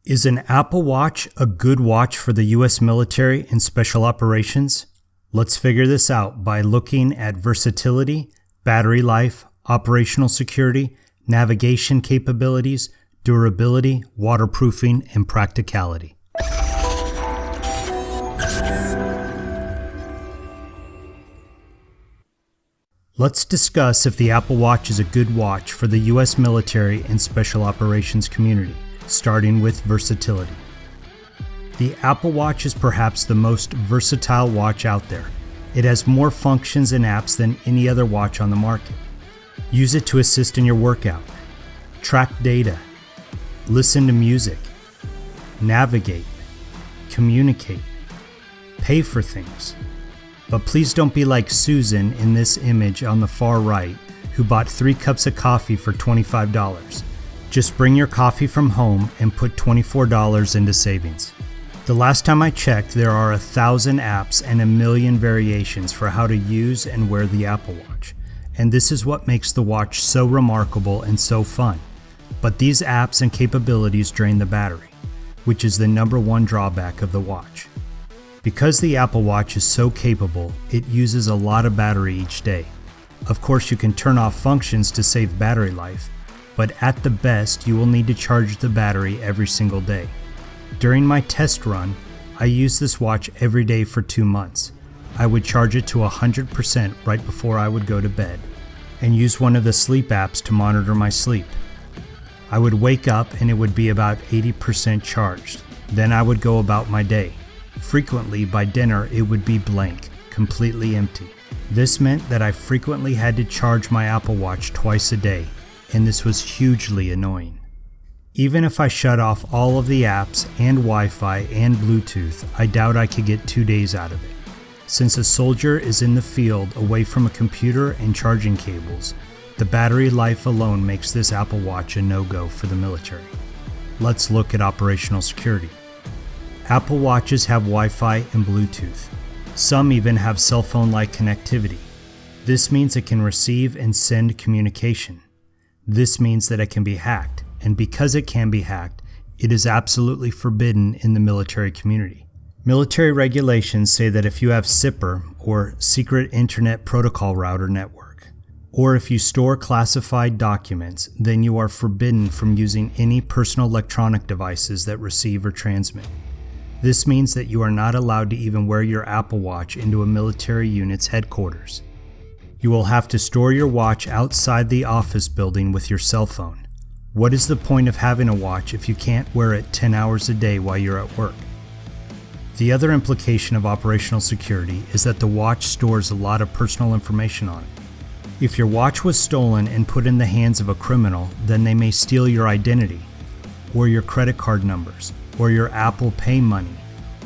Is an Apple Watch a good watch for the U.S. military and special operations? Let's figure this out by looking at versatility, battery life, operational security, navigation capabilities, durability, waterproofing, and practicality. Let's discuss if the Apple Watch is a good watch for the U.S. military and special operations community, starting with versatility. The Apple Watch is perhaps the most versatile watch out there. It has more functions and apps than any other watch on the market. Use it to assist in your workout, track data, listen to music, navigate, communicate, pay for things. But please don't be like Susan in this image on the far right, who bought 3 cups of coffee for $25. Just bring your coffee from home and put $24 into savings. The last time I checked, there are 1,000 apps and 1 million variations for how to use and wear the Apple Watch. And this is what makes the watch so remarkable and so fun. But these apps and capabilities drain the battery, which is the #1 drawback of the watch. Because the Apple Watch is so capable, it uses a lot of battery each day. Of course, you can turn off functions to save battery life, but at the best, you will need to charge the battery every single day. During my test run, I used this watch every day for 2 months. I would charge it to 100% right before I would go to bed, and use one of the sleep apps to monitor my sleep. I would wake up and it would be about 80% charged. Then I would go about my day. Frequently, by dinner, it would be blank, completely empty. This meant that I frequently had to charge my Apple Watch twice a day, and this was hugely annoying. Even if I shut off all of the apps and Wi-Fi and Bluetooth, I doubt I could get 2 days out of it. Since a soldier is in the field away from a computer and charging cables, the battery life alone makes this Apple Watch a no-go for the military. Let's look at operational security. Apple Watches have Wi-Fi and Bluetooth. Some even have cell phone-like connectivity. This means it can receive and send communication. This means that it can be hacked, and because it can be hacked, it is absolutely forbidden in the military community. Military regulations say that if you have SIPR, or Secret Internet Protocol Router Network, or if you store classified documents, then you are forbidden from using any personal electronic devices that receive or transmit. This means that you are not allowed to even wear your Apple Watch into a military unit's headquarters. You will have to store your watch outside the office building with your cell phone. What is the point of having a watch if you can't wear it 10 hours a day while you're at work? The other implication of operational security is that the watch stores a lot of personal information on it. If your watch was stolen and put in the hands of a criminal, then they may steal your identity, or your credit card numbers, or your Apple Pay money,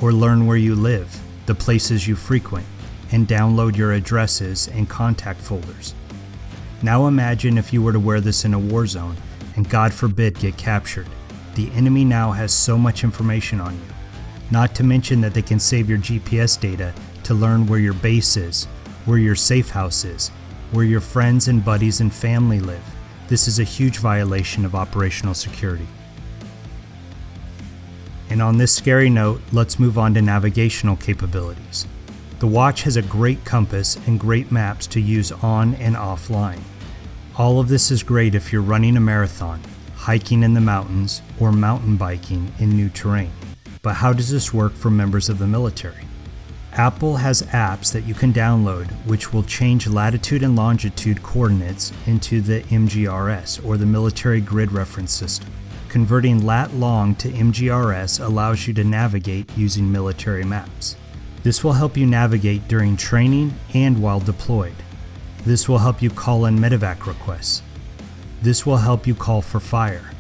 or learn where you live, the places you frequent, and download your addresses and contact folders. Now imagine if you were to wear this in a war zone and God forbid get captured. The enemy now has so much information on you. Not to mention that they can save your GPS data to learn where your base is, where your safe house is, where your friends and buddies and family live. This is a huge violation of operational security. And on this scary note, let's move on to navigational capabilities. The watch has a great compass and great maps to use on and offline. All of this is great if you're running a marathon, hiking in the mountains, or mountain biking in new terrain. But how does this work for members of the military? Apple has apps that you can download which will change latitude and longitude coordinates into the MGRS, or the Military Grid Reference System. Converting lat-long to MGRS allows you to navigate using military maps. This will help you navigate during training and while deployed. This will help you call in medevac requests. This will help you call for fire.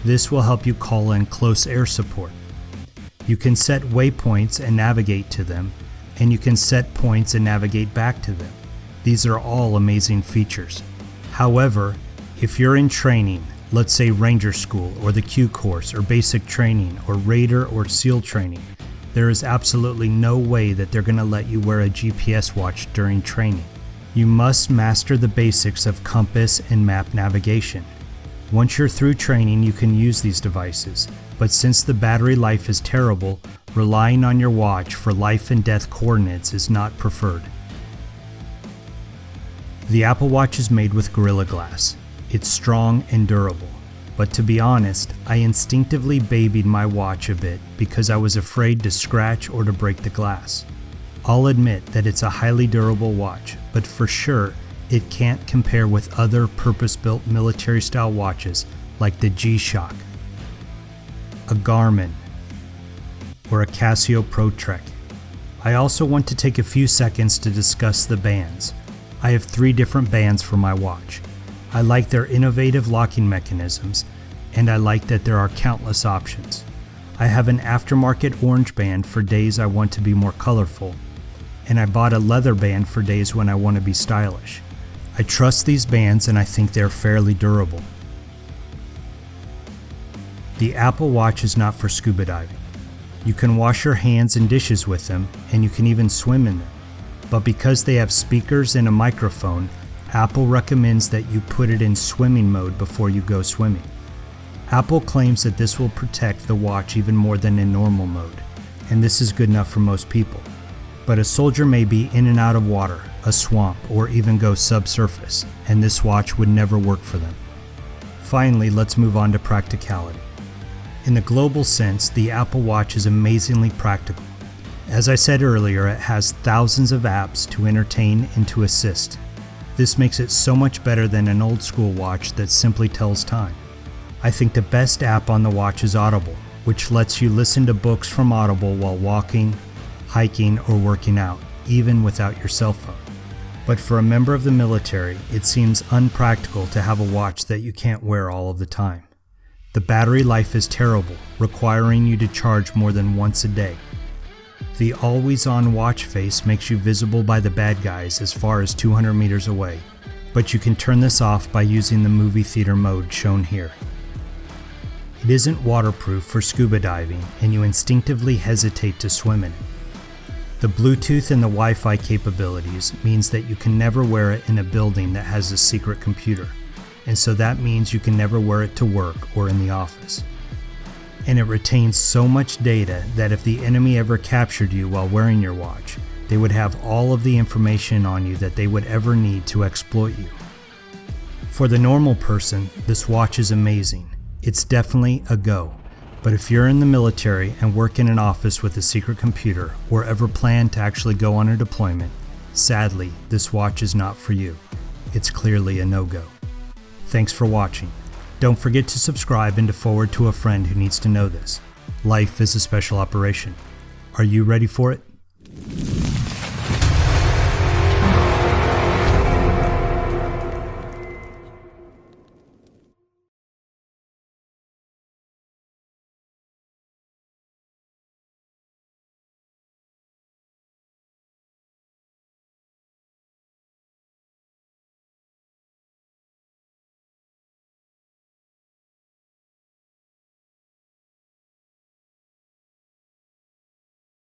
This will help you call in close air support. You can set waypoints and navigate to them, and you can set points and navigate back to them. These are all amazing features. However, if you're in training, let's say Ranger School or the Q course or basic training or Raider or SEAL training, there is absolutely no way that they're going to let you wear a GPS watch during training. You must master the basics of compass and map navigation. Once you're through training, you can use these devices, but since the battery life is terrible, relying on your watch for life and death coordinates is not preferred. The Apple Watch is made with Gorilla Glass. It's strong and durable, but to be honest, I instinctively babied my watch a bit because I was afraid to scratch or to break the glass. I'll admit that it's a highly durable watch, but for sure, it can't compare with other purpose-built military-style watches like the G-Shock, a Garmin, or a Casio Pro Trek. I also want to take a few seconds to discuss the bands. I have 3 different bands for my watch. I like their innovative locking mechanisms, and I like that there are countless options. I have an aftermarket orange band for days I want to be more colorful, and I bought a leather band for days when I want to be stylish. I trust these bands and I think they're fairly durable. The Apple Watch is not for scuba diving. You can wash your hands and dishes with them, and you can even swim in them. But because they have speakers and a microphone, Apple recommends that you put it in swimming mode before you go swimming. Apple claims that this will protect the watch even more than in normal mode, and this is good enough for most people. But a soldier may be in and out of water, a swamp, or even go subsurface, and this watch would never work for them. Finally, let's move on to practicality. In the global sense, the Apple Watch is amazingly practical. As I said earlier, it has thousands of apps to entertain and to assist. This makes it so much better than an old school watch that simply tells time. I think the best app on the watch is Audible, which lets you listen to books from Audible while walking, hiking, or working out, even without your cell phone. But for a member of the military, it seems unpractical to have a watch that you can't wear all of the time. The battery life is terrible, requiring you to charge more than once a day. The always-on watch face makes you visible by the bad guys as far as 200 meters away, but you can turn this off by using the movie theater mode shown here. It isn't waterproof for scuba diving, and you instinctively hesitate to swim in it. The Bluetooth and the Wi-Fi capabilities means that you can never wear it in a building that has a secret computer, and so that means you can never wear it to work or in the office. And it retains so much data that if the enemy ever captured you while wearing your watch, they would have all of the information on you that they would ever need to exploit you. For the normal person, this watch is amazing. It's definitely a go. But if you're in the military and work in an office with a secret computer or ever plan to actually go on a deployment, sadly, this watch is not for you. It's clearly a no-go. Thanks for watching. Don't forget to subscribe and to forward to a friend who needs to know this. Life is a special operation. Are you ready for it?